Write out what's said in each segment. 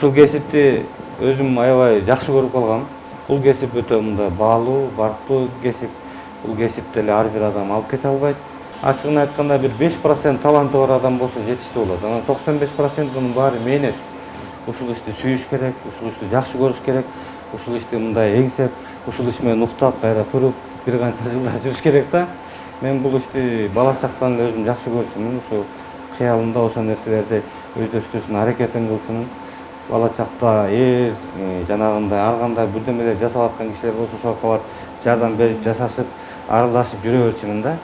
ушул кесипти өзүм аябай жакшы көрүп калгам. Бул кесип өтө мындай баалуу, барктуу кесип. Бул кесипти эле ар бир адам алып кете албайт. Ачыгын айтканда бир 5% таланты бар адам болсо жетиштүү болот. Анан 95%нын баары мээнет. Ушул ишти сүйүш керек, ушул ишти жакшы көрүш керек, ушул ишти мындай эңсеп, ушул иш менен уктап, кайра туруп, бир канча жылдар жүрүш керек да. Мен бул ишти бала чактан эле өзүм жакшы көрчүмүн. Ушу кыялымда ошол нерселерди өздөштүрүшүн аракетин кылчумун. Бала чакта жанагындай ар кандай бирдемелер жасап аткан кишилер болсо ошого барып жардам берип, жасашып, аралашып жүрө берчүмүн да.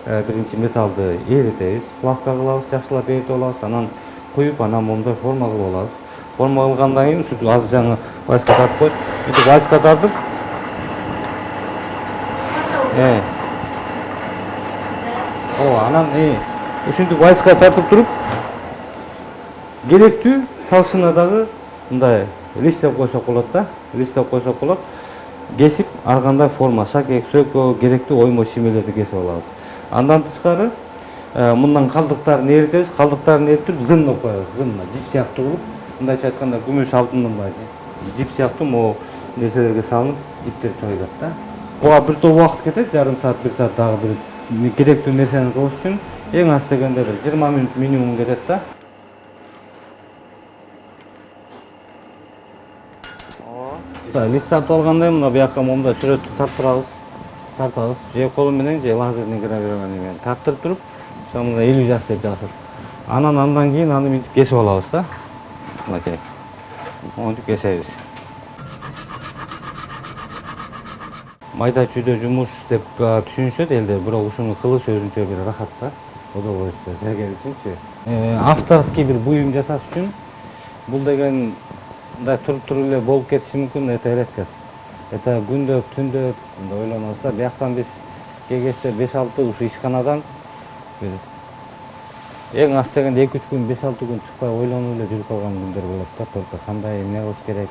Биринчи металлды эритебиз, плавка кылабыз, жакшылап эритип алабыз, анан куюп, анан момундай форма кылып алабыз. Форма кылгандан кийин ушинтип азыр жаңы вайска тартып койдук. Мынтип вайска тартып. Анан ушинтип вайска тартып туруп, керектүү талшына дагы мындай листеп койсок болот да. Листеп койсок болот. Кесип, ар кандай форма, шакек, сөкө, керектүү оймо шимелерди кесип алабыз. Андан тышкары мындан калдыктарын эритебиз. Калдыктарын эритип зымнап коебуз. Зымна, жип сыяктуу кылып, мындайча айтканда күмүш алтындын жип сыяктуу могу нерселерге салынып, жиптер чоюлат да. Буга бир топ убакыт кетет, жарым саат, 1 саат дагы бир керектүү нерсени кылыш үчүн. Эң аз дегенде бир 20 мүнөт минимум кетет да. Лист тартып алгандай мына буякка момундай сүрөттү тарттырабыз. Тартабыз. Же колу менен, же лазерный гравирование менен тарттырып туруп, ошо мындай 50 жас деп жазып. Андан кийин аны мынтип кесип алабыз да. Мынакей. Монтип кесебиз. Майда чүйдө жумуш деп түшүнүшөт элдер, бирок ушуну кылыш өзүнчө бир рахат да. Удовольствие, зергер үчүнчү. Авторский бир буюм жасаш үчүн бул деген мындай туруп эле болуп кетиши мүмкүн, это редкость. Это күндөп, түндөп мындай ойлонобуз да. Бияктан биз кээ кезде 5-6 ушу ишканадан бир эң аз дегенде 2-3 күн, 5-6 күн чыкпай ойлонуп эле жүрүп калган күндөр болот да. Только кандай эмне кылыш керек,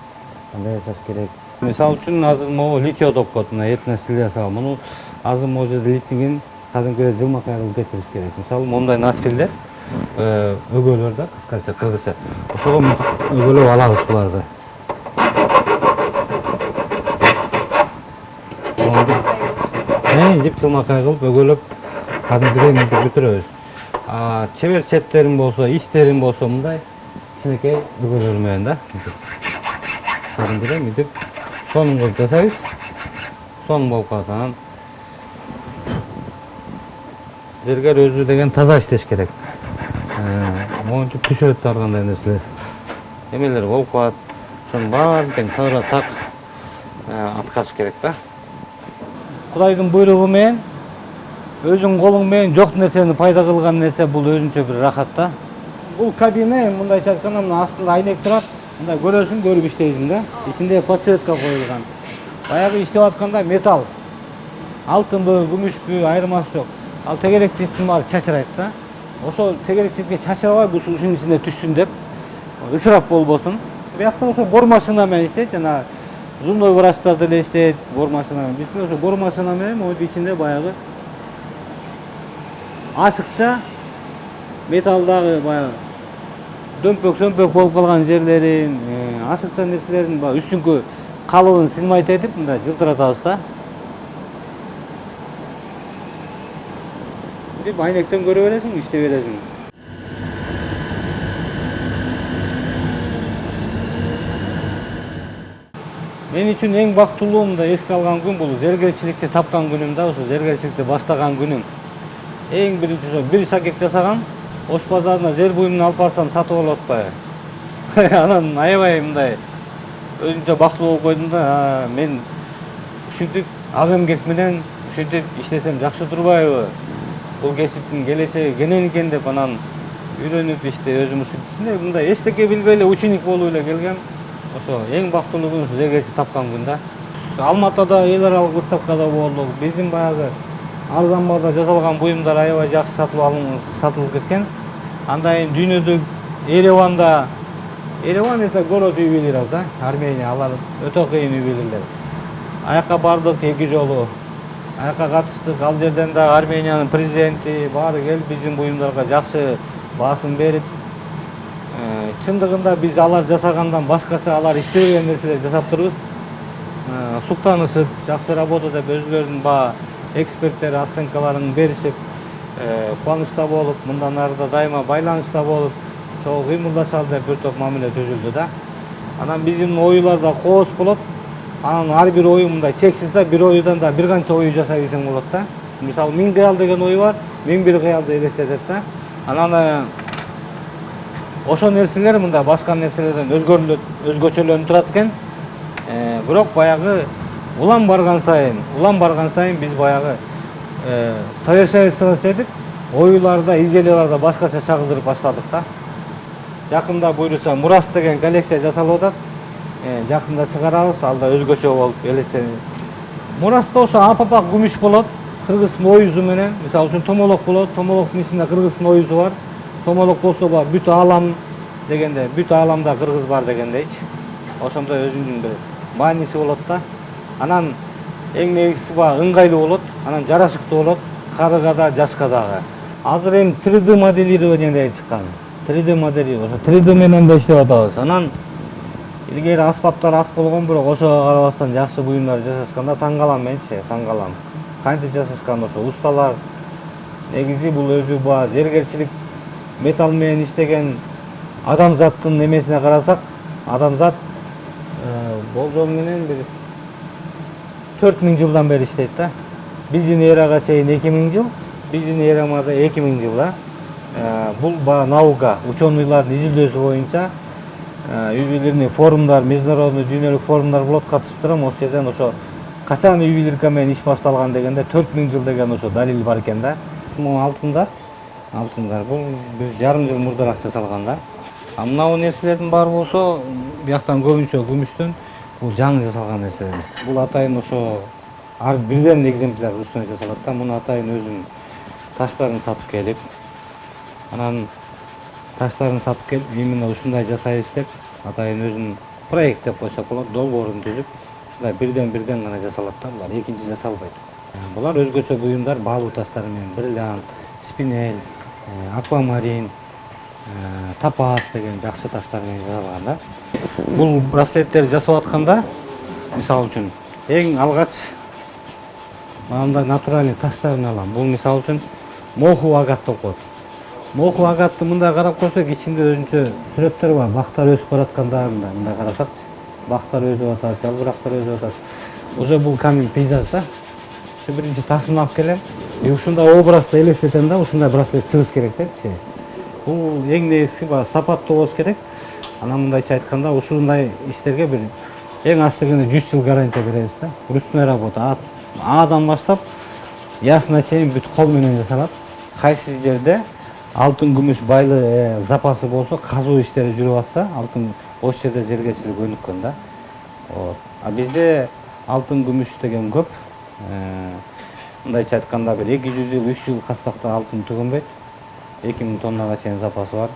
кандай жасаш керек. Мисалы үчүн азыр могу литий топкот, мына этне силияса, муну азыр могу жерде литийин кадимкидей жылмакай кылып кетириш керек. Мисалы мондай надфилдер, өгөлөр да, кыскача кыргызча. Ошого өгөлөп алабыз буларды. Жип жылмакай кылып өгөлөп кадимкидей мынтип бүтүрөбүз. Чебер четтерин болсо, ичтерин болсо мындай кичинекей өгөлөр менен да. Кадимкидей мынтип сонун кылып жасайбыз. Сонун болуп калат анан. Зергер өзү деген таза иштеш керек. Монтип түшөт ар кандай нерселер. Эмелер болуп калат. Ошонун баарын тең туура так аткарыш керек да. Кудайдын буйругу менен өзүң колуң менен жок нерсени пайда кылган нерсе бул өзүнчө бир рахат да. Бул кабина мындайча айтканда мына астында айнек турат. Мындай көрөсүң, көрүп иштейсиң да. Ичинде подсветка коюлган. Баягы иштеп атканда металл. Алтынбы, күмүшпү айырмасы жок. Ал тегеректиктин баары чачырайт да. Ошо тегеректикке чачырабай ушунун ичинде түшсүн деп ысырап болбосун. Биякта ошо бор машина менен иштейт, жана зумдой врачтар деле иштейт бор машина менен. Биз ошо бор машина менен могу ичинде баягы ашыкча металлдагы баягы дөмпөк болуп калган жерлерин, ашыкча нерселерин баягы үстүңкү калыбын сыймайт этип мындай жылтыратабыз да. Деп айнектен көрө бересиң, иштей бересиң. Мен үчүн эң бактылуу да эске алган күн бул зергерчиликти тапкан күнүм да, ошо зергерчиликти баштаган күнүм. Эң биринчи ошо бир шакек жасагам, Ош базарына жер буюмун алып барсам сатып алып атпайбы. Анан аябай мындай өзүнчө бактылуу болуп койдум да, мен ушинтип ак эмгек менен ушинтип иштесем жакшы турбайбы? Бул кесиптин келечеги кенен экен деп анан үйрөнүп өзүм ушинтип ичинде мындай эчтеке билбей эле ученик болуп эле келгем. Ошо эң бактылуу күн зергерчи тапкан күн да. Алматыда эл аралык выставкада болдук. Биздин баягы арзан баада жасалган буюмдар аябай жакшы сатылып кеткен. Андан кийин дүйнөдө Ереван это город ювелиров да, Армения, алар өтө кыйын ювелирлер. Аякка бардык 2 жолу. аяка катыштык. Ал жерден да Армениянын президенти баары келип биздин буюмдарга жакшы баасын берип, чындыгында биз алар жасагандан башкача алар иштебеген нерселер жасап турбуз. Суктанышып, жакшы работа деп өзүлөрүнүн эксперттери оценкаларын беришип, кубанычта болуп, мындан ары да дайыма байланышта болуп, ошого кыймылдашалы деп бир топ мамиле түзүлдү да. Анан биздин оюлар да кооз болот. Анан ар бир ою мындай чексиз да, бир оюдан да бир канча ою жасай берсең болот да. Мисалы 1000 кыял деген ою бар, 1001 кыялды элестетет да. Анан ошо нерселер мында башка нерселерден өзгөчөлөнүп турат экен. Бирок баягы улам барган сайын биз баягы совершенствовать этип, оюларда, изделияларда башкача чагылдырып баштадык да. Жакында буйруса Мурас деген коллекция жасалып атат. Жакында чыгарабыз, ал да өзгөчө болуп элестенет. Мураста ошо апапак күмүш болот, кыргыздын оюзу менен. Мисалы үчүн томолок болот, томолоктун ичинде кыргыздын оюзу бар. Томолок болсо бүт аалам дегенде, бүт ааламда кыргыз бар дегендейчи. Ошондой өзүнүн бир мааниси болот да. Анан эң негизгиси ыңгайлуу болот, анан жарашыктуу болот, карыга да, жашка дагы. Азыр эми 3D моделирование чыккан. 3D модель, ошо 3D менен да иштеп атабыз. Анан илгери аспаптар аз болгон, бирок ошого карабастан жакшы буюмдар жасашканда таң калам менчи, таң калам. Кантип жасашкан ошо усталар. Негизи бул өзү зергерчилик металл менен иштеген адамзаттын немесине карасак, адамзат болжол менен бир 4000 жылдан бери иштейт да. Биздин эрага чейин 2000 жыл, биздин эрамада 2000 жыл да. Бул наука, ученыйлардын изилдөөсү боюнча юбилейный форумдар, международный дүйнөлүк форумдар болот, катышып турам. Ошол жерден ошо качан ювелирка менен иш башталган дегенде 4000 жыл деген ошо далил бар экен да. Бул алтындар бул биз жарым жыл мурдараак жасалган да. Мынау нерселердин баары болсо, бияктан көбүнчө күмүштөн бул жаңы жасалган нерселер. Бул атайын ошо ар бирден экземпляр ручной жасалат да. Муну атайын өзүнүн таштарын сатып келип, анан таштарын сатып келип, именно ушундай жасайбыз деп, атайын өзүнүн проект деп койсок болот, долбоорун түзүп, ушундай бирден гана жасалат да, булар экинчи жасалбайт. Булар өзгөчө буюмдар, баалуу таштар менен бриллиант, спинель, аквамарин, топаз деген жакшы таштар менен жасалган да. Бул браслеттерди жасап атканда, мисалы үчүн эң алгач мындай натуральный таштарын алам. Бул мисалы үчүн моху агат деп коет. Моху агатты мындай карап көрсөк, ичинде өзүнчө сүрөттөр бар. Бактар өсүп бараткандарында мындай карасакчы, бактар өсүп атат, жалбырактар өсүп атат. Уже бул камень пейзаж да. Ушу биринчи ташын алып келем. Ушундай образды элестетем да, ушундай браслет чыгыш керек депчи. Бул эң негизгиси сапаттуу болуш керек. Анан мындайча айтканда, ушундай иштерге бир эң аз дегенде 100 жыл гарантия беребиз да. Ручной работа. Адан баштап ясына чейин бүт кол менен жасалат. Кайсы жерде алтын күмүш байлы запасы болсо, казуу иштери жүрүп атса, алтын ошол жерде зергерчилик өнүккөн да. А бизде алтын күмүш деген көп. Мындайча айтканда бир 200 жыл, 3 жыл казсак да алтын түгөнбөйт. 2000 тоннага чейин запасы бар.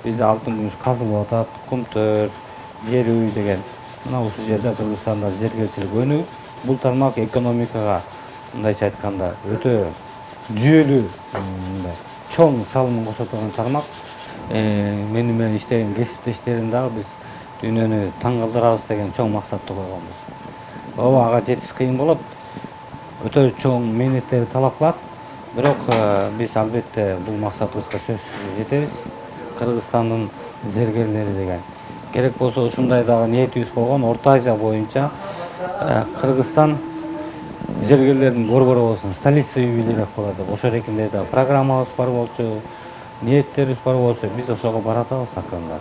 Бизде алтын күмүш казылып атат, кумтөр, жер үй деген. Мына ушул жерде Кыргызстанда зергерчилик өнүгүп, бул тармак экономикага мындайча айтканда өтө жүйөлүү, мындай чоң салымын кошо турган тармак. Менен иштеген кесиптештерим дагы биз дүйнөнү таң калтырабыз деген чоң максатты койгонбуз. Ага жетиш кыйын болот. Өтө чоң мээнеттерди талап кылат. Бирок биз албетте бул максатыбызга сөзсүз жетебиз. Кыргызстандын зергерлери деген. Керек болсо ушундай дагы ниетибиз болгон, Орто Азия боюнча Кыргызстан зергерлердин борбору болсун, столица ювелиров болот деп. Ошол эркинде да программабыз бар болчу, ниеттерибиз бар болчу, биз ошого баратабыз акырында.